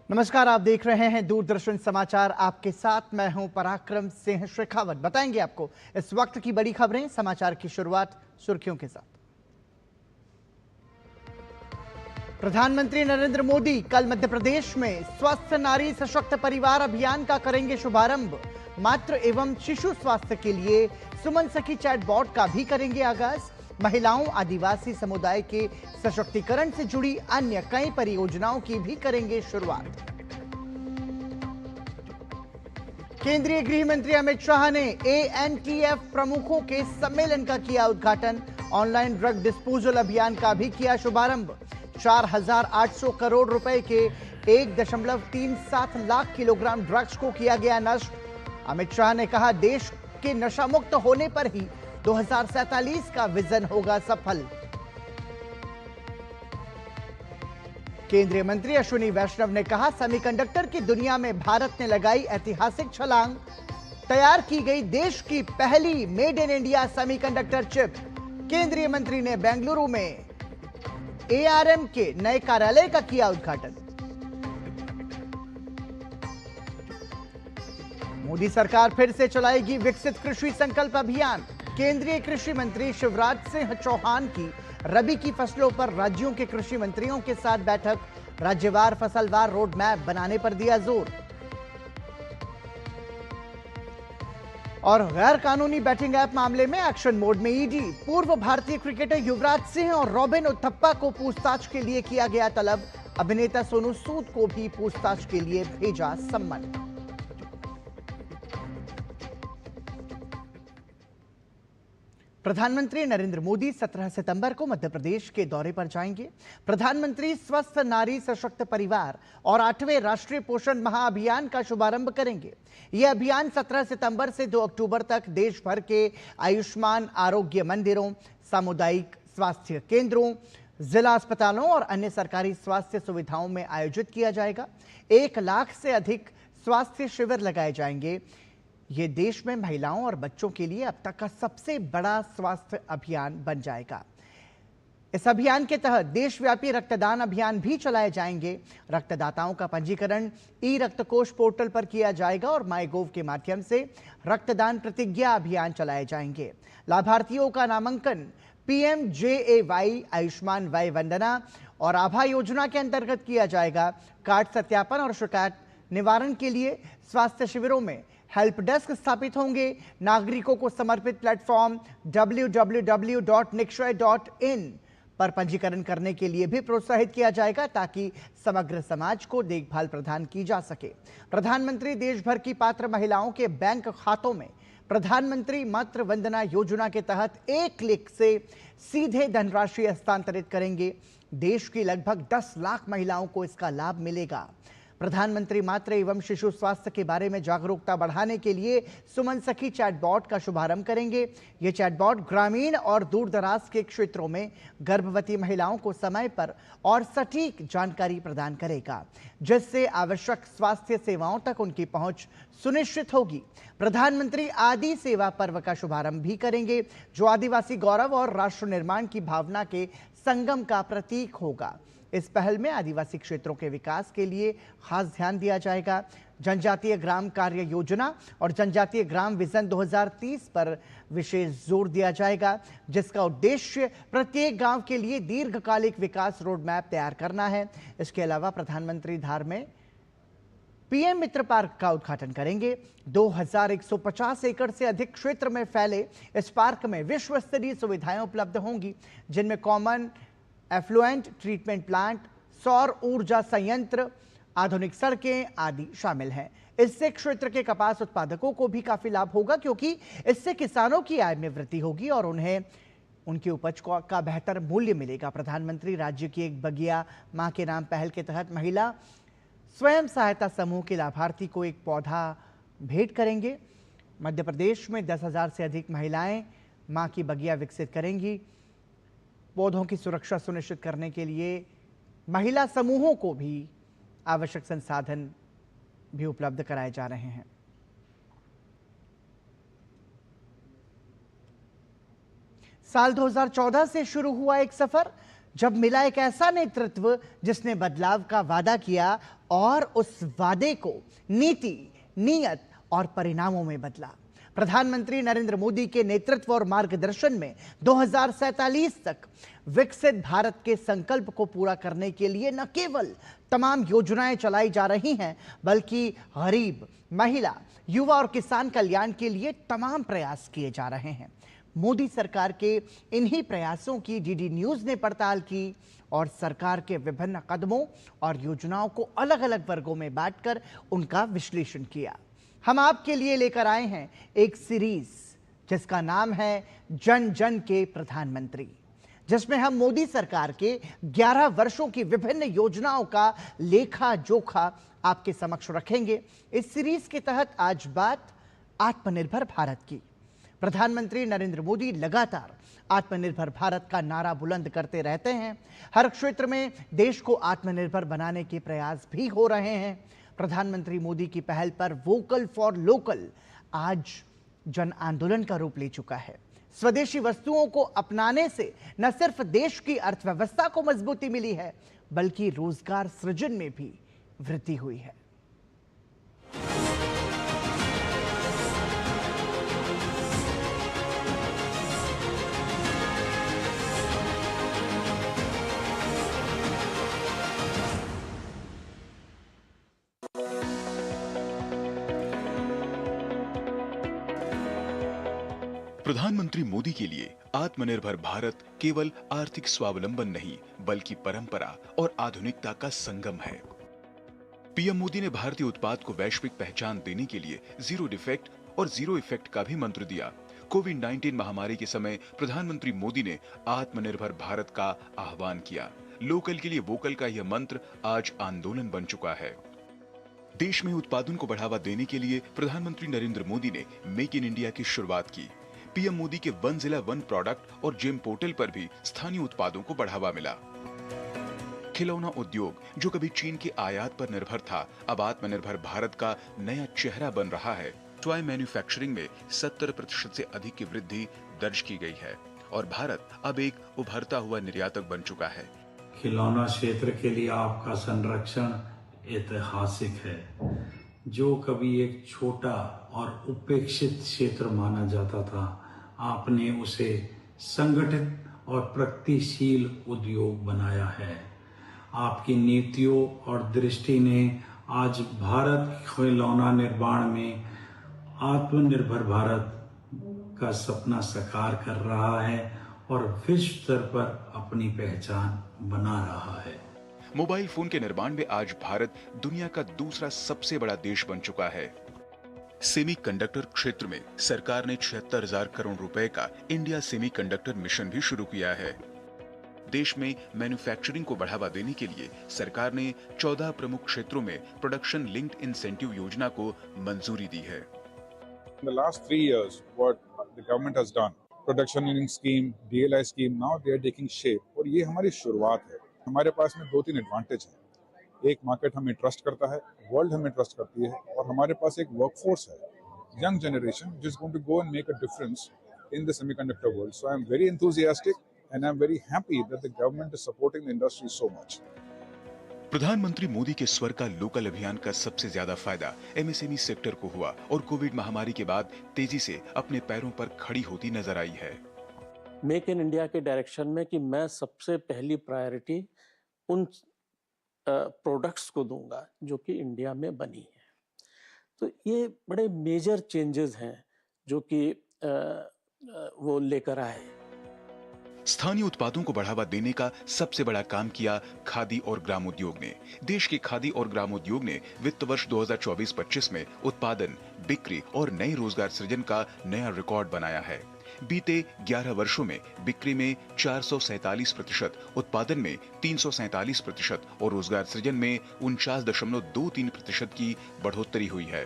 नमस्कार, आप देख रहे हैं दूरदर्शन समाचार। आपके साथ मैं हूं पराक्रम सिंह शेखावत। बताएंगे आपको इस वक्त की बड़ी खबरें। समाचार की शुरुआत सुर्खियों के साथ। प्रधानमंत्री नरेंद्र मोदी कल मध्य प्रदेश में स्वस्थ नारी सशक्त परिवार अभियान का करेंगे शुभारंभ। मातृ एवं शिशु स्वास्थ्य के लिए सुमन सखी चैटबॉट का भी करेंगे आगाज। महिलाओं, आदिवासी समुदाय के सशक्तिकरण से जुड़ी अन्य कई परियोजनाओं की भी करेंगे शुरुआत। केंद्रीय गृह मंत्री अमित शाह ने एएनटीएफ प्रमुखों के सम्मेलन का किया उद्घाटन। ऑनलाइन ड्रग डिस्पोजल अभियान का भी किया शुभारंभ। 4,800 करोड़ रुपए के 1.37 लाख किलोग्राम ड्रग्स को किया गया नष्ट। अमित शाह ने कहा, देश के नशा मुक्त होने पर ही 2047 का विजन होगा सफल। केंद्रीय मंत्री अश्विनी वैष्णव ने कहा, सेमीकंडक्टर की दुनिया में भारत ने लगाई ऐतिहासिक छलांग। तैयार की गई देश की पहली made in India semiconductor chip. केंद्रीय मंत्री ने बेंगलुरु में एआरएम के नए कार्यालय का किया उद्घाटन। मोदी सरकार फिर से चलाएगी विकसित कृषि संकल्प अभियान। केंद्रीय कृषि मंत्री शिवराज सिंह चौहान की रबी की फसलों पर राज्यों के कृषि मंत्रियों के साथ बैठक। राज्यवार फसलवार रोड मैप बनाने पर दिया जोर। और गैर कानूनी बैटिंग ऐप मामले में एक्शन मोड में ईडी। पूर्व भारतीय क्रिकेटर युवराज सिंह और रॉबिन उथप्पा को पूछताछ के लिए किया गया तलब। अभिनेता सोनू सूद को भी पूछताछ के लिए भेजा सम्मन। प्रधानमंत्री नरेंद्र मोदी 17 सितंबर को मध्य प्रदेश के दौरे पर जाएंगे। प्रधानमंत्री स्वस्थ नारी सशक्त परिवार और 8वें राष्ट्रीय पोषण महाअभियान का शुभारंभ करेंगे। यह अभियान 17 सितंबर से 2 अक्टूबर तक देश भर के आयुष्मान आरोग्य मंदिरों, सामुदायिक स्वास्थ्य केंद्रों, जिला अस्पतालों और अन्य सरकारी स्वास्थ्य सुविधाओं में आयोजित किया जाएगा। 1 लाख से अधिक स्वास्थ्य शिविर लगाए जाएंगे। ये देश में महिलाओं और बच्चों के लिए अब तक का सबसे बड़ा स्वास्थ्य अभियान बन जाएगा। इस अभियान के तहत देशव्यापी रक्तदान अभियान भी चलाए जाएंगे। रक्तदाताओं का पंजीकरण ई रक्त कोष पोर्टल पर किया जाएगा और माई गोव के माध्यम से रक्तदान प्रतिज्ञा अभियान चलाए जाएंगे। लाभार्थियों का नामांकन पीएमजेएवाई, आयुष्मान वय वंदना और आभा योजना के अंतर्गत किया जाएगा। कार्ड सत्यापन और शिकायत निवारण के लिए स्वास्थ्य शिविरों में हेल्प डेस्क स्थापित होंगे। नागरिकों को समर्पित प्लेटफॉर्म www.nikshay.in पर पंजीकरण करने के लिए भी प्रोत्साहित किया जाएगा ताकि समग्र समाज को देखभाल प्रदान की जा सके। प्रधानमंत्री देश भर की पात्र महिलाओं के बैंक खातों में प्रधानमंत्री मातृ वंदना योजना के तहत 1 क्लिक से सीधे धनराशि हस्तांतरित करेंगे। देश की लगभग 10 लाख महिलाओं को इसका लाभ मिलेगा। प्रधानमंत्री मातृ एवं शिशु स्वास्थ्य के बारे में जागरूकता बढ़ाने के लिए सुमन सखी चैटबॉट का शुभारंभ करेंगे। यह चैटबॉट ग्रामीण और दूरदराज के क्षेत्रों में गर्भवती महिलाओं को समय पर और सटीक जानकारी प्रदान करेगा, जिससे आवश्यक स्वास्थ्य सेवाओं तक उनकी पहुंच सुनिश्चित होगी। प्रधानमंत्री आदि सेवा पर्व का शुभारंभ भी करेंगे, जो आदिवासी गौरव और राष्ट्र निर्माण की भावना के संगम का प्रतीक होगा। इस पहल में आदिवासी क्षेत्रों के विकास के लिए खास ध्यान दिया जाएगा। जनजातीय ग्राम कार्य योजना और जनजातीय ग्राम विजन 2030 पर विशेष जोर दिया जाएगा, जिसका उद्देश्य प्रत्येक गांव के लिए दीर्घकालिक विकास रोड मैप तैयार करना है। इसके अलावा प्रधानमंत्री धार में पीएम मित्र पार्क का उद्घाटन करेंगे। 2150 एकड़ से अधिक क्षेत्र में फैले इस पार्क में विश्व स्तरीय सुविधाएं उपलब्ध होंगी, जिनमें कॉमन एफ्लुएंट ट्रीटमेंट प्लांट, सौर ऊर्जा संयंत्र, आधुनिक सड़कें आदि शामिल हैं। इससे क्षेत्र के कपास उत्पादकों को भी काफी लाभ होगा, क्योंकि इससे किसानों की आय में वृद्धि होगी और उन्हें उनकी उपज का बेहतर मूल्य मिलेगा। प्रधानमंत्री राज्य की एक बगिया मां के नाम पहल के तहत महिला स्वयं सहायता समूह के लाभार्थी को एक पौधा भेंट करेंगे। मध्य प्रदेश में 10,000 से अधिक महिलाएं मां की बगिया विकसित करेंगी। पौधों की सुरक्षा सुनिश्चित करने के लिए महिला समूहों को भी आवश्यक संसाधन भी उपलब्ध कराए जा रहे हैं। साल 2014 से शुरू हुआ एक सफर, जब मिला एक ऐसा नेतृत्व जिसने बदलाव का वादा किया और उस वादे को नीति, नीयत और परिणामों में बदला। प्रधानमंत्री नरेंद्र मोदी के नेतृत्व और मार्गदर्शन में 2047 तक विकसित भारत के संकल्प को पूरा करने के लिए न केवल तमाम योजनाएं चलाई जा रही हैं, बल्कि गरीब, महिला, युवा और किसान कल्याण के लिए तमाम प्रयास किए जा रहे हैं। मोदी सरकार के इन्हीं प्रयासों की डीडी न्यूज ने पड़ताल की और सरकार के विभिन्न कदमों और योजनाओं को अलग अलग वर्गों में बांटकर उनका विश्लेषण किया। हम आपके लिए लेकर आए हैं एक सीरीज जिसका नाम है जन जन के प्रधानमंत्री, जिसमें हम मोदी सरकार के 11 वर्षों की विभिन्न योजनाओं का लेखा जोखा आपके समक्ष रखेंगे। इस सीरीज के तहत आज बात आत्मनिर्भर भारत की। प्रधानमंत्री नरेंद्र मोदी लगातार आत्मनिर्भर भारत का नारा बुलंद करते रहते हैं। हर क्षेत्र में देश को आत्मनिर्भर बनाने के प्रयास भी हो रहे हैं। प्रधानमंत्री मोदी की पहल पर वोकल फॉर लोकल आज जन आंदोलन का रूप ले चुका है। स्वदेशी वस्तुओं को अपनाने से न सिर्फ देश की अर्थव्यवस्था को मजबूती मिली है, बल्कि रोजगार सृजन में भी वृद्धि हुई है। प्रधानमंत्री मोदी के लिए आत्मनिर्भर भारत केवल आर्थिक स्वावलंबन नहीं, बल्कि परंपरा और आधुनिकता का संगम है। पीएम मोदी ने भारतीय उत्पाद को वैश्विक पहचान देने के लिए जीरो डिफेक्ट और जीरो इफेक्ट का भी मंत्र दिया। कोविड-19 महामारी के समय प्रधानमंत्री मोदी ने आत्मनिर्भर भारत का आह्वान किया। लोकल के लिए वोकल का यह मंत्र आज आंदोलन बन चुका है। देश में उत्पादन को बढ़ावा देने के लिए प्रधानमंत्री नरेंद्र मोदी ने मेक इन इंडिया की शुरुआत की। पीएम मोदी के वन जिला वन प्रोडक्ट और जेम पोर्टल पर भी स्थानीय उत्पादों को बढ़ावा मिला। खिलौना उद्योग, जो कभी चीन के आयात पर निर्भर था, अब आत्मनिर्भर भारत का नया चेहरा बन रहा है। टॉय मैन्युफैक्चरिंग में 70% से अधिक की वृद्धि दर्ज की गई है और भारत अब एक उभरता हुआ निर्यातक बन चुका है। खिलौना क्षेत्र के लिए आपका संरक्षण ऐतिहासिक है। जो कभी एक छोटा और उपेक्षित क्षेत्र माना जाता था, आपने उसे संगठित और प्रगतिशील उद्योग बनाया है। आपकी नीतियों और दृष्टि ने आज भारत खिलौना निर्माण में आत्मनिर्भर भारत का सपना साकार कर रहा है और विश्व स्तर पर अपनी पहचान बना रहा है। मोबाइल फोन के निर्माण में आज भारत दुनिया का दूसरा सबसे बड़ा देश बन चुका है। सेमीकंडक्टर क्षेत्र में सरकार ने 76,000 करोड़ रुपए का इंडिया सेमीकंडक्टर मिशन भी शुरू किया है। देश में मैन्युफैक्चरिंग को बढ़ावा देने के लिए सरकार ने 14 प्रमुख क्षेत्रों में प्रोडक्शन लिंक्ड इंसेंटिव योजना को मंजूरी दी है। In the last 3 years, what the government has done, production linked scheme, DLI scheme, now they are taking shape और ये हमारी शुरुआत है। हमारे पास में 2-3 एडवांटेज हैं। एक, मार्केट हमें ट्रस्ट करता है, वर्ल्ड हमें ट्रस्ट करती है और हमारे पास एक वर्कफोर्स है, young generation, which is going to go and make a difference in the semiconductor world. So I am very enthusiastic and I am very happy that the government is supporting the industry so much. प्रधानमंत्री मोदी के स्वर का local अभियान का सबसे ज्यादा फायदा MSME sector को हुआ और कोविड महामारी के बाद तेजी से अपने पैरों पर खड़ी होती नजर आई है। मेक इन इंडिया के डायरेक्शन में कि मैं सबसे पहली प्रायोरिटी उन प्रोडक्ट्स को दूंगा जो कि इंडिया में बनी है। तो ये बड़े मेजर चेंजेस हैं जो कि वो लेकर आए। स्थानीय उत्पादों को बढ़ावा देने का सबसे बड़ा काम किया खादी और ग्रामोद्योग ने। देश के खादी और ग्रामोद्योग ने वित्त वर्ष 2024-25 में उत्पादन, बिक्री और नए रोजगार सृजन का नया रिकॉर्ड बनाया है। बीते 11 वर्षों में बिक्री में 447%, उत्पादन में 347% और रोजगार सृजन में 49.23% की बढ़ोतरी हुई है।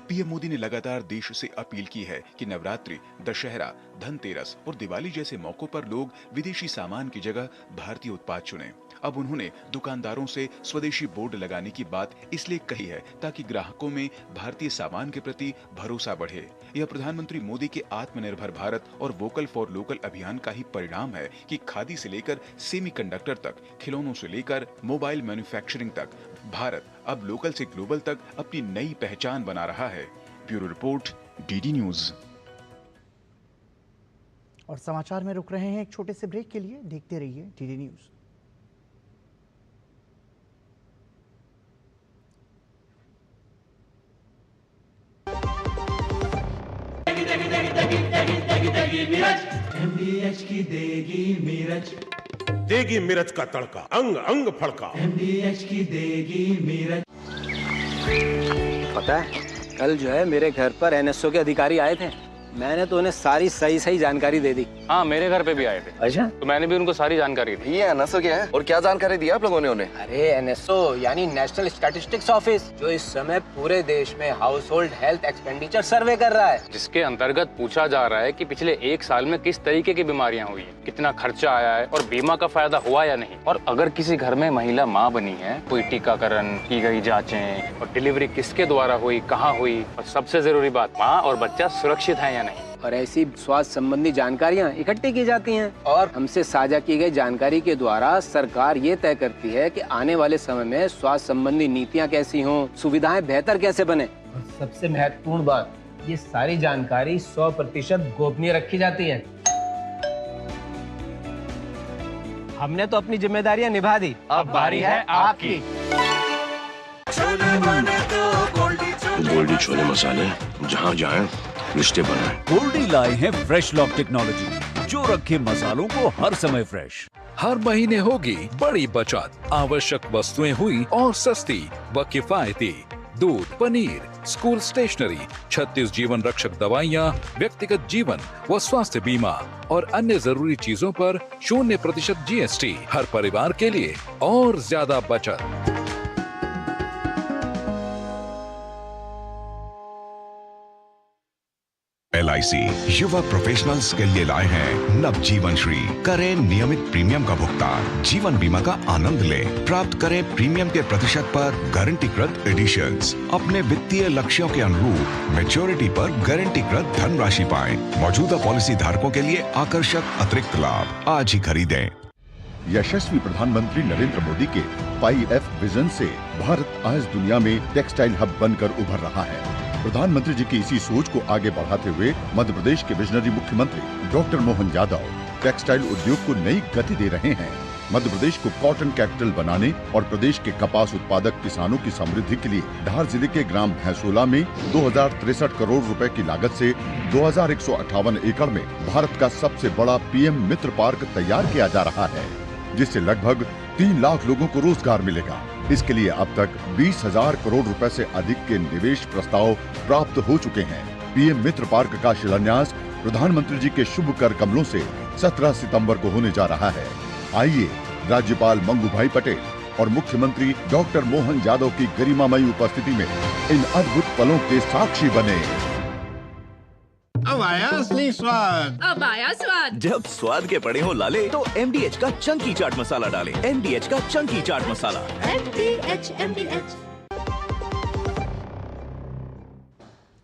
पीएम मोदी ने लगातार देश से अपील की है कि नवरात्रि, दशहरा, धनतेरस और दिवाली जैसे मौकों पर लोग विदेशी सामान की जगह भारतीय उत्पाद चुनें। अब उन्होंने दुकानदारों से स्वदेशी बोर्ड लगाने की बात इसलिए कही है ताकि ग्राहकों में भारतीय सामान के प्रति भरोसा बढ़े। यह प्रधानमंत्री मोदी के आत्मनिर्भर भारत और वोकल फॉर लोकल अभियान का ही परिणाम है कि खादी से लेकर सेमीकंडक्टर तक, खिलौनों से लेकर मोबाइल मैन्युफैक्चरिंग तक, भारत अब लोकल से ग्लोबल तक अपनी नई पहचान बना रहा है। Bureau report, DD news. और समाचार में रुक रहे हैं एक छोटे से ब्रेक के लिए। देखते रहिए डीडी न्यूज। MDH की देगी मिर्च, देगी मिर्च का तड़का, अंग अंग फड़का। MDH की देगी मिर्च। पता है कल जो है मेरे घर पर NSO के अधिकारी आए थे। मैंने तो उन्हें सारी सही जानकारी दे दी। हाँ, मेरे घर पे भी आए थे। अच्छा, तो मैंने भी उनको सारी जानकारी दी। ये NSO क्या है और क्या जानकारी दी आप लोगों ने उन्हें? अरे NSO यानी नेशनल स्टैटिस्टिक्स ऑफिस, जो इस समय पूरे देश में हाउस होल्ड हेल्थ एक्सपेंडिचर सर्वे कर रहा है, जिसके अंतर्गत पूछा जा रहा है कि पिछले 1 साल में किस तरीके की बीमारियां हुई हैं, कितना खर्चा आया है और बीमा का फायदा हुआ या नहीं। और अगर किसी घर में महिला माँ बनी है, कोई टीकाकरण की गई जाँचें और डिलीवरी किसके द्वारा हुई, कहाँ हुई, और सबसे जरूरी बात, माँ और बच्चा सुरक्षित है या नहीं। और ऐसी स्वास्थ्य संबंधी जानकारियाँ इकट्ठी की जाती हैं और हमसे साझा की गई जानकारी के द्वारा सरकार ये तय करती है कि आने वाले समय में स्वास्थ्य संबंधी नीतियाँ कैसी हों, सुविधाएं बेहतर कैसे बने। और सबसे महत्वपूर्ण बात, ये सारी जानकारी 100% गोपनीय रखी जाती है। हमने तो अपनी जिम्मेदारियां निभा दी, अब बारी है आपकी। गोल्डी छोले मसाले, जहाँ जाए रिश्ते बनाए। गोल्डी लाए हैं फ्रेश लॉक टेक्नोलॉजी, जो रखे मसालों को हर समय फ्रेश। हर महीने होगी बड़ी बचत, आवश्यक वस्तुएं हुई और सस्ती व किफायती। दूध, पनीर, स्कूल स्टेशनरी, 36 जीवन रक्षक दवाइयाँ, व्यक्तिगत जीवन व स्वास्थ्य बीमा और अन्य जरूरी चीजों पर 0% GST। हर परिवार के लिए और ज्यादा बचत। LIC युवा प्रोफेशनल्स के लिए लाए हैं नव जीवन श्री। करें नियमित प्रीमियम का भुगतान, जीवन बीमा का आनंद लें। प्राप्त करें प्रीमियम के प्रतिशत पर गारंटीकृत एडिशंस। अपने वित्तीय लक्ष्यों के अनुरूप मैच्योरिटी पर गारंटीकृत धनराशि पाएं। मौजूदा पॉलिसी धारकों के लिए आकर्षक अतिरिक्त लाभ। आज ही खरीदें। यशस्वी प्रधानमंत्री नरेंद्र मोदी के 5F विजन से भारत आज दुनिया में टेक्सटाइल हब बनकर उभर रहा है। प्रधानमंत्री जी की इसी सोच को आगे बढ़ाते हुए मध्य प्रदेश के विजनरी मुख्यमंत्री डॉक्टर मोहन यादव टेक्सटाइल उद्योग को नई गति दे रहे हैं। मध्य प्रदेश को कॉटन कैपिटल बनाने और प्रदेश के कपास उत्पादक किसानों की समृद्धि के लिए धार जिले के ग्राम भैंसोला में 2063 करोड़ रुपए की लागत से 2158 एकड़ में भारत का सबसे बड़ा PM मित्र पार्क तैयार किया जा रहा है, जिससे लगभग 3 लाख लोगों को रोजगार मिलेगा। इसके लिए अब तक 20,000 करोड़ रुपए से अधिक के निवेश प्रस्ताव प्राप्त हो चुके हैं। PM मित्र पार्क का शिलान्यास प्रधानमंत्री जी के शुभ कर कमलों से 17 सितंबर को होने जा रहा है। आइए राज्यपाल मंगू भाई पटेल और मुख्यमंत्री डॉक्टर मोहन यादव की गरिमामयी उपस्थिति में इन अद्भुत पलों के साक्षी बने। अब आया असली स्वाद। अब आया स्वाद। जब स्वाद के पड़े हो लाले तो MDH का चंकी चाट मसाला डालें। MDH का चंकी चाट मसाला। MDH।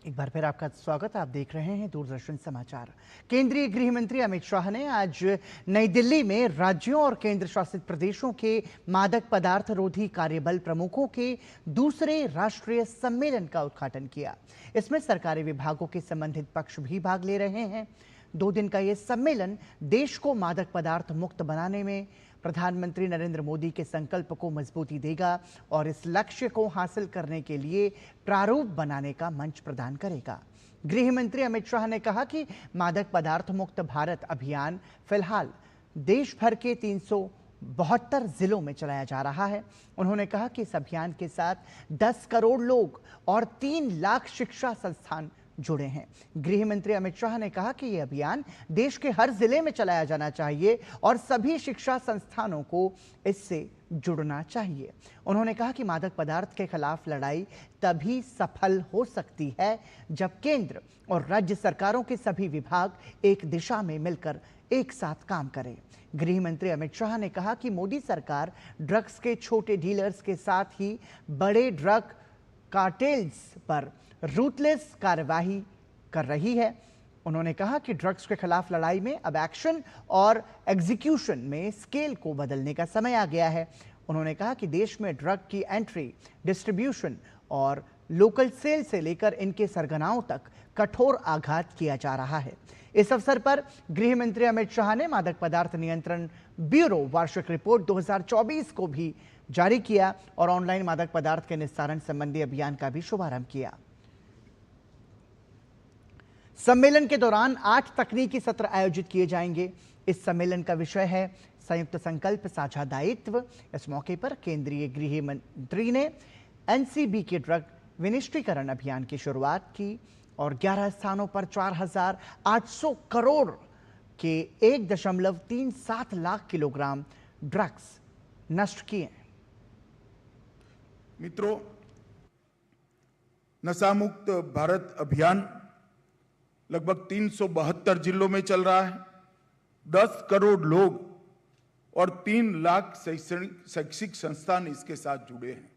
एक बार फिर आपका स्वागत। आप देख रहे हैं दूरदर्शन समाचार। केंद्रीय गृह मंत्री अमित शाह ने आज नई दिल्ली में राज्यों और केंद्र शासित प्रदेशों के मादक पदार्थ रोधी कार्यबल प्रमुखों के दूसरे राष्ट्रीय सम्मेलन का उद्घाटन किया। इसमें सरकारी विभागों के संबंधित पक्ष भी भाग ले रहे हैं। 2 दिन का ये सम्मेलन देश को मादक पदार्थ मुक्त बनाने में प्रधानमंत्री नरेंद्र मोदी के संकल्प को मजबूती देगा और इस लक्ष्य को हासिल करने के लिए प्रारूप बनाने का मंच प्रदान करेगा। गृह मंत्री अमित शाह ने कहा कि मादक पदार्थ मुक्त भारत अभियान फिलहाल देश भर के 372 जिलों में चलाया जा रहा है। उन्होंने कहा कि इस अभियान के साथ 10 करोड़ लोग और 3 लाख शिक्षा संस्थान जुड़े हैं। गृह मंत्री अमित शाह ने कहा कि यह अभियान देश के हर जिले में चलाया जाना चाहिए और सभी शिक्षा संस्थानों को इससे जुड़ना चाहिए। उन्होंने कहा कि मादक पदार्थ के खिलाफ लड़ाई तभी सफल हो सकती है जब केंद्र और राज्य सरकारों के सभी विभाग एक दिशा में मिलकर एक साथ काम करें। गृह मंत्री अमित शाह ने कहा कि मोदी सरकार ड्रग्स के छोटे डीलर्स के साथ ही बड़े ड्रग कार्टेल्स पर रूथलेस कार्यवाही कर रही है। उन्होंने कहा कि ड्रग्स के खिलाफ लड़ाई में अब एक्शन और एग्जीक्यूशन में स्केल को बदलने का समय आ गया है। उन्होंने कहा कि देश में ड्रग की एंट्री, डिस्ट्रीब्यूशन और लोकल सेल से लेकर इनके सरगनाओं तक कठोर आघात किया जा रहा है। इस अवसर पर गृह मंत्री अमित शाह ने मादक पदार्थ नियंत्रण ब्यूरो वार्षिक रिपोर्ट 2024 को भी जारी किया और ऑनलाइन मादक पदार्थ के निस्तारण संबंधी अभियान का भी शुभारंभ किया। सम्मेलन के दौरान 8 तकनीकी सत्र आयोजित किए जाएंगे। इस सम्मेलन का विषय है संयुक्त संकल्प साझा दायित्व। इस मौके पर केंद्रीय गृह मंत्री ने एनसीबी के ड्रग विनिष्टीकरण अभियान की शुरुआत की और 11 स्थानों पर 4,800 करोड़ के 1.37 लाख किलोग्राम ड्रग्स नष्ट किए। मित्रों, नशा मुक्त भारत अभियान लगभग 372 जिलों में चल रहा है। 10 करोड़ लोग और 3 लाख शैक्षिक संस्थान इसके साथ जुड़े हैं।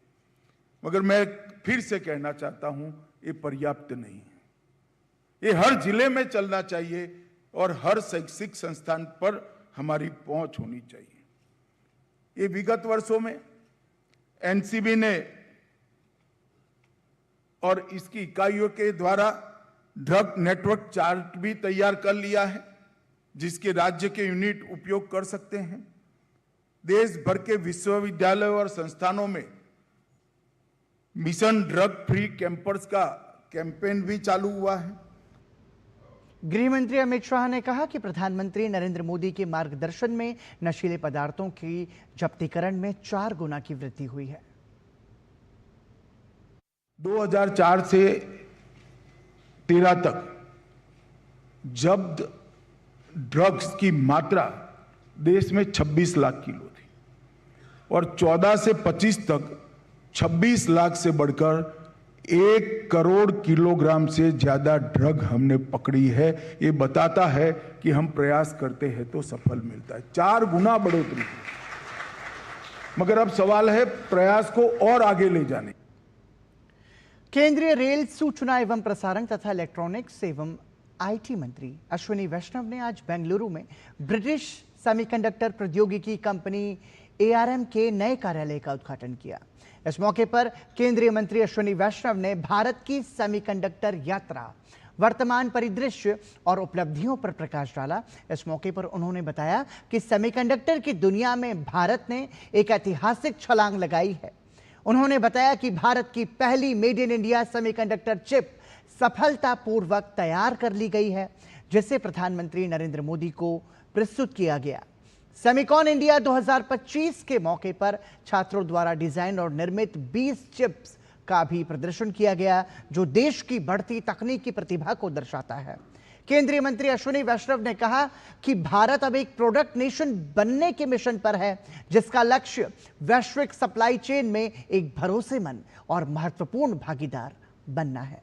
मगर मैं फिर से कहना चाहता हूं, ये पर्याप्त नहीं है। ये हर जिले में चलना चाहिए और हर शैक्षिक संस्थान पर हमारी पहुंच होनी चाहिए। ये विगत वर्षों में एनसीबी ने और इसकी इकाइयों के द्वारा ड्रग नेटवर्क चार्ट भी तैयार कर लिया है, जिसके राज्य के यूनिट उपयोग कर सकते हैं। देश भर के विश्वविद्यालयों और संस्थानों में मिशन ड्रग फ्री कैंपस का कैंपेन भी चालू हुआ है। गृह मंत्री अमित शाह ने कहा कि प्रधानमंत्री नरेंद्र मोदी के मार्गदर्शन में नशीले पदार्थों की जब्तीकरण में 4 गुना की वृद्धि हुई है। 2004 से 13 तक जब्त ड्रग्स की मात्रा देश में 26 लाख किलो थी और 14 से 25 तक 26 लाख से बढ़कर 1 करोड़ किलोग्राम से ज्यादा ड्रग हमने पकड़ी है। ये बताता है कि हम प्रयास करते हैं तो सफल मिलता है। 4 गुना बढ़ोतरी। मगर अब सवाल है प्रयास को और आगे ले जाने। केंद्रीय रेल, सूचना एवं प्रसारण तथा इलेक्ट्रॉनिक्स एवं आईटी मंत्री अश्विनी वैष्णव ने आज बेंगलुरु में ब्रिटिश सेमीकंडक्टर प्रौद्योगिकी कंपनी ARM के नए कार्यालय का उद्घाटन किया। इस मौके पर केंद्रीय मंत्री अश्विनी वैष्णव ने भारत की सेमीकंडक्टर यात्रा, वर्तमान परिदृश्य और उपलब्धियों पर प्रकाश डाला। इस मौके पर उन्होंने बताया कि सेमीकंडक्टर की दुनिया में भारत ने एक ऐतिहासिक छलांग लगाई है। उन्होंने बताया कि भारत की पहली made in India semiconductor chip सफलतापूर्वक तैयार कर ली गई है, जिसे प्रधानमंत्री नरेंद्र मोदी को प्रस्तुत किया गया। सेमिकॉन इंडिया 2025 के मौके पर छात्रों द्वारा डिजाइन और निर्मित 20 चिप्स का भी प्रदर्शन किया गया, जो देश की बढ़ती तकनीकी प्रतिभा को दर्शाता है। केंद्रीय मंत्री अश्विनी वैष्णव ने कहा कि भारत अब एक प्रोडक्ट नेशन बनने के मिशन पर है, जिसका लक्ष्य वैश्विक सप्लाई चेन में एक भरोसेमंद और महत्वपूर्ण भागीदार बनना है।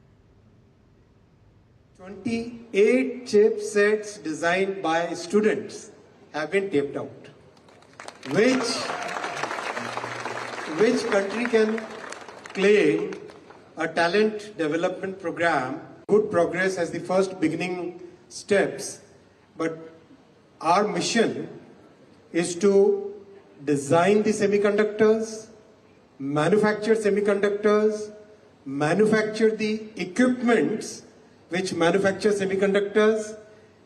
28 chipsets designed by students have been taped out. Which country can claim a talent development program? Good progress as the first beginning steps, but our mission is to design the semiconductors, manufacture semiconductors, manufacture the equipments which manufacture semiconductors,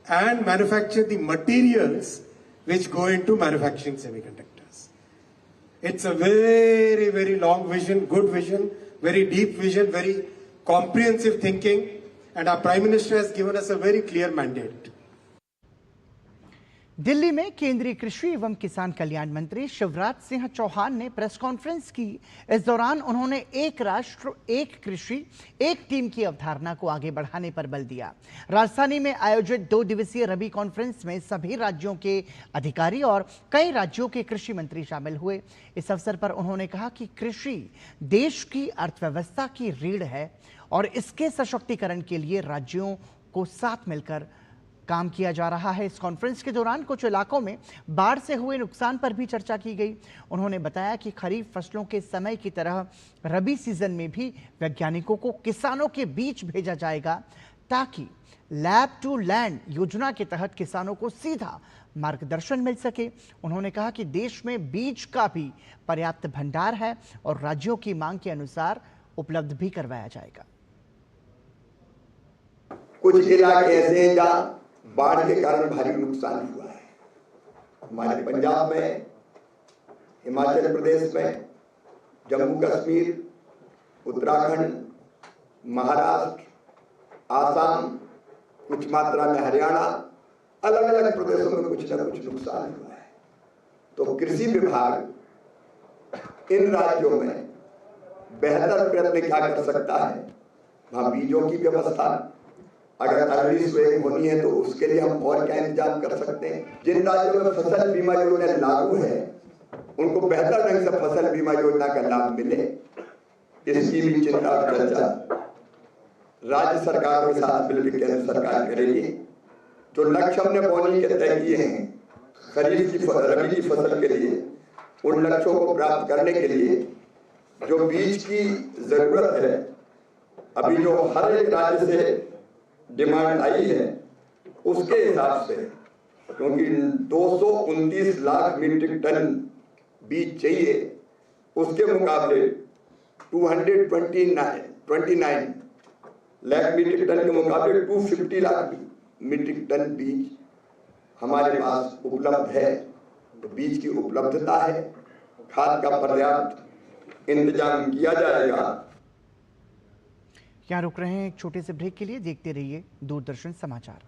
and manufacture the materials which go into manufacturing semiconductors. It's a very, very long vision, good vision, very deep vision, very comprehensive thinking, and our Prime Minister has given us a very clear mandate. Delhi में केंद्रीय कृषि एवं किसान कल्याण मंत्री शिवराज सिंह चौहान ने press conference की। इस दौरान उन्होंने एक राष्ट्र एक कृषि एक टीम की अवधारणा को आगे बढ़ाने पर बल दिया। राजधानी में आयोजित 2 दिवसीय रबी कॉन्फ्रेंस में सभी राज्यों के अधिकारी और कई राज्यों के कृषि मंत्री शामिल हुए। इस अवसर पर उन्होंने कहा कि कृषि देश की अर्थव्यवस्था की रीढ़ है और इसके सशक्तिकरण के लिए राज्यों को साथ मिलकर काम किया जा रहा है। इस कॉन्फ्रेंस के दौरान कुछ इलाकों में बाढ़ से हुए नुकसान पर भी चर्चा की गई। उन्होंने बताया कि खरीफ फसलों के समय की तरह रबी सीजन में भी वैज्ञानिकों को किसानों के बीच भेजा जाएगा ताकि लैब टू लैंड योजना के तहत किसानों को सीधा मार्गदर्शन मिल सके। उन्होंने कहा कि देश में बीज का भी पर्याप्त भंडार है और राज्यों की मांग के अनुसार उपलब्ध भी करवाया जाएगा। कुछ इलाके ऐसे हैं जहां बाढ़ के कारण भारी नुकसान हुआ है। हमारे पंजाब में, हिमाचल प्रदेश में, जम्मू कश्मीर, उत्तराखंड, महाराष्ट्र, आसाम, कुछ मात्रा में हरियाणा, अलग अलग प्रदेशों में कुछ न कुछ नुकसान हुआ है। तो कृषि विभाग इन राज्यों में बेहतर प्रयत्न क्या कर सकता है, वहां बीजों की व्यवस्था, अगर अर्ली स्वेग होनी है तो उसके लिए हम और क्या इंतजाम कर सकते हैं। जिन राज्यों में फसल बीमा योजना लागू है उनको बेहतर ढंग से फसल बीमा योजना का लाभ मिले, इसकी भी चिंता और चर्चा राज्य सरकारों के साथ मिलकर केंद्र सरकार करेगी। जो लक्ष्य हमने बोनी के तय किए हैं खरीफ की रबी की फसल के लिए, उन लक्ष्यों को प्राप्त करने के लिए जो बीज की जरूरत है, अभी जो हर एक राज्य से डिमांड आई है उसके हिसाब से, क्योंकि 229 लाख मीट्रिक टन बीज चाहिए, उसके मुकाबले 229 लाख मीट्रिक टन के मुकाबले 250 लाख मीट्रिक टन बीज हमारे पास उपलब्ध है। तो बीज की उपलब्धता है, खाद का पर्याप्त इंतजाम किया जाएगा। यहाँ रुक रहे हैं एक छोटे से ब्रेक के लिए। देखते रहिए दूरदर्शन समाचार।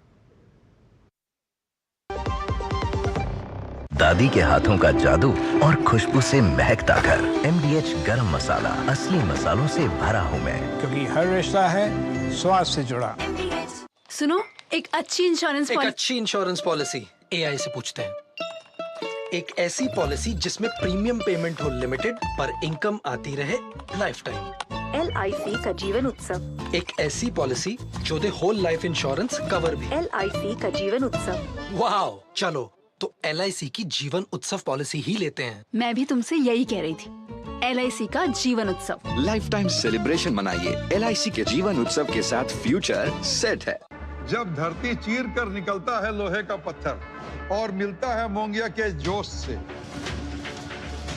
दादी के हाथों का जादू और खुशबू से महकता घर। MDH गरम मसाला, असली मसालों से भरा हूँ मैं, क्योंकि हर रिश्ता है स्वाद से जुड़ा। सुनो, एक अच्छी इंश्योरेंस पॉलिसी AI से पूछते हैं। एक ऐसी पॉलिसी जिसमें प्रीमियम पेमेंट हो लिमिटेड पर इनकम आती रहे लाइफ टाइम। LIC का जीवन उत्सव। एक ऐसी पॉलिसी जो दे होल लाइफ इंश्योरेंस कवर भी। LIC का जीवन उत्सव। वाओ, चलो तो LIC की जीवन उत्सव पॉलिसी ही लेते हैं। मैं भी तुमसे यही कह रही थी, LIC का जीवन उत्सव। लाइफ टाइम सेलिब्रेशन मनाइए LIC के जीवन उत्सव के साथ। फ्यूचर सेट है। जब धरती चीर कर निकलता है लोहे का पत्थर और मिलता है मोंगिया के जोश से,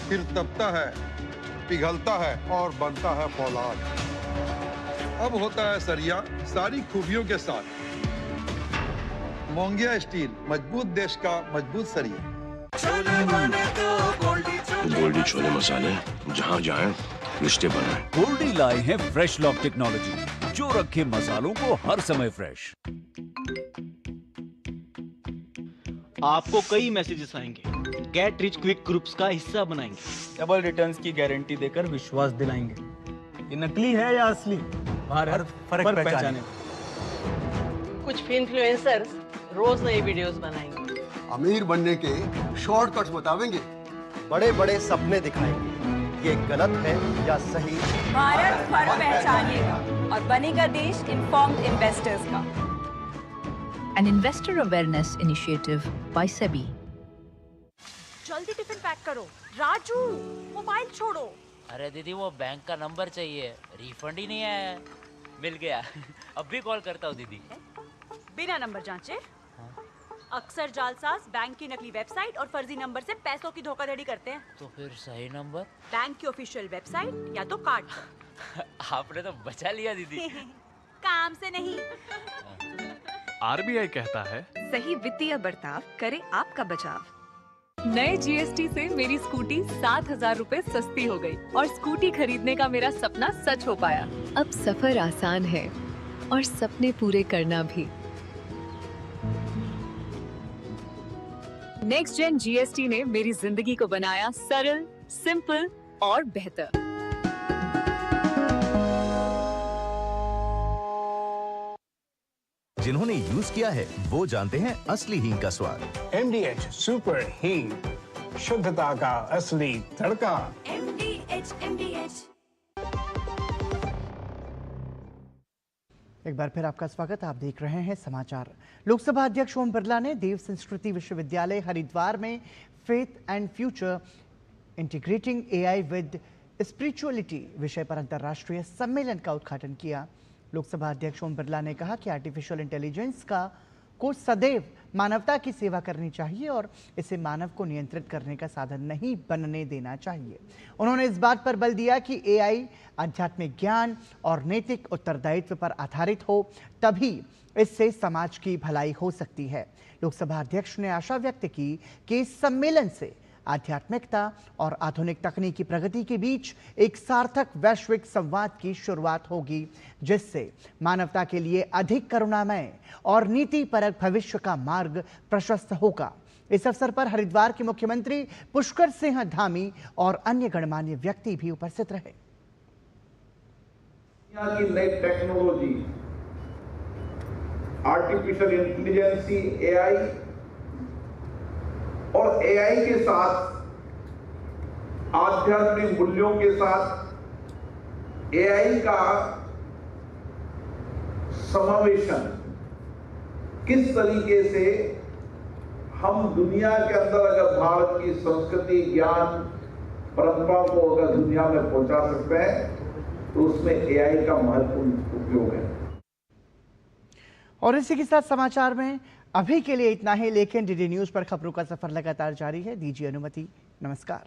फिर तपता है, पिघलता है और बनता है फौलाद। अब होता है सरिया सारी खूबियों के साथ। मोंगिया स्टील, मजबूत देश का मजबूत सरिया। गोल्डी छोले मसाले, जहाँ जाए रिश्ते बनाए। गोल्डी लाए हैं फ्रेश लॉक टेक्नोलॉजी जो रखे मसालों को हर समय फ्रेश। आपको कई मैसेजेस आएंगे, गेट रिच क्विक ग्रुप्स का हिस्सा बनाएंगे, डबल रिटर्न्स की गारंटी देकर विश्वास दिलाएंगे। ये नकली है या असली, भारत फर्क पहचाने। कुछ इन्फ्लुएंसर्स रोज नई वीडियोस बनाएंगे, अमीर बनने के शॉर्टकट्स बताएंगे, बड़े बड़े सपने दिखाएंगे, ये गलत है या सही। भारत फर्क पहचानिएगा और बनेगा देश इन्फॉर्म्ड इन्वेस्टर्स का। An investor awareness initiative by SEBI. जल्दी टिफिन पैक करो। राजू, मोबाइल छोड़ो। अरे दीदी, वो बैंक का नंबर चाहिए, रिफंड ही नहीं आया है। मिल गया। अब भी कॉल करता हूँ दीदी। बिना नंबर जांचे? अक्सर जालसाज बैंक की नकली वेबसाइट और फर्जी नंबर से पैसों की धोखाधड़ी करते हैं। तो फिर सही नंबर? बैंक की ऑफिशियल वेबसाइट या तो कार्ड। आपने तो बचा लिया दीदी। काम से नहीं। RBI कहता है, सही वित्तीय बर्ताव करे आपका बचाव। नए GST से मेरी स्कूटी 7,000 रुपए सस्ती हो गई और स्कूटी खरीदने का मेरा सपना सच हो पाया। अब सफर आसान है और सपने पूरे करना भी। नेक्स्ट जेन जीएसटी ने मेरी जिंदगी को बनाया सरल, सिंपल और बेहतर। जिन्होंने यूज किया है वो जानते हैं असली हींग का स्वाद। MDH सुपर हींग, शुद्धता का असली तड़का। MDH। एक बार फिर आपका स्वागत। आप देख रहे हैं समाचार। लोकसभा अध्यक्ष ओम बिरला ने देव संस्कृति विश्वविद्यालय हरिद्वार में faith and future integrating AI with spirituality विषय पर अंतर्राष्ट्रीय सम्मेलन का उद्घाटन किया। लोकसभा अध्यक्ष ओम बिरला ने कहा कि आर्टिफिशियल इंटेलिजेंस को सदैव मानवता की सेवा करनी चाहिए और इसे मानव को नियंत्रित करने का साधन नहीं बनने देना चाहिए। उन्होंने इस बात पर बल दिया कि AI आध्यात्मिक ज्ञान और नैतिक उत्तरदायित्व पर आधारित हो, तभी इससे समाज की भलाई हो सकती है। लोकसभा अध्यक्ष ने आशा व्यक्त की कि इस सम्मेलन से आध्यात्मिकता और आधुनिक तकनीकी प्रगति के बीच एक सार्थक वैश्विक संवाद की शुरुआत होगी, जिससे मानवता के लिए अधिक करुणामय और नीतिपरक भविष्य का मार्ग प्रशस्त होगा। इस अवसर पर हरिद्वार के मुख्यमंत्री पुष्कर सिंह धामी और अन्य गणमान्य व्यक्ति भी उपस्थित रहे। दुनिया की नई टेक्नोलॉजी, आर्टिफिशियल इंटेलिजेंस, AI और AI के साथ आध्यात्मिक मूल्यों के साथ AI का समावेशन किस तरीके से हम दुनिया के अंदर अगर भारत की संस्कृति, ज्ञान, परंपरा को अगर दुनिया में पहुंचा सकते हैं तो उसमें AI का महत्वपूर्ण उपयोग है। और इसी के साथ समाचार में अभी के लिए इतना ही, लेकिन DD न्यूज पर खबरों का सफर लगातार जारी है। दीजिए अनुमति। नमस्कार।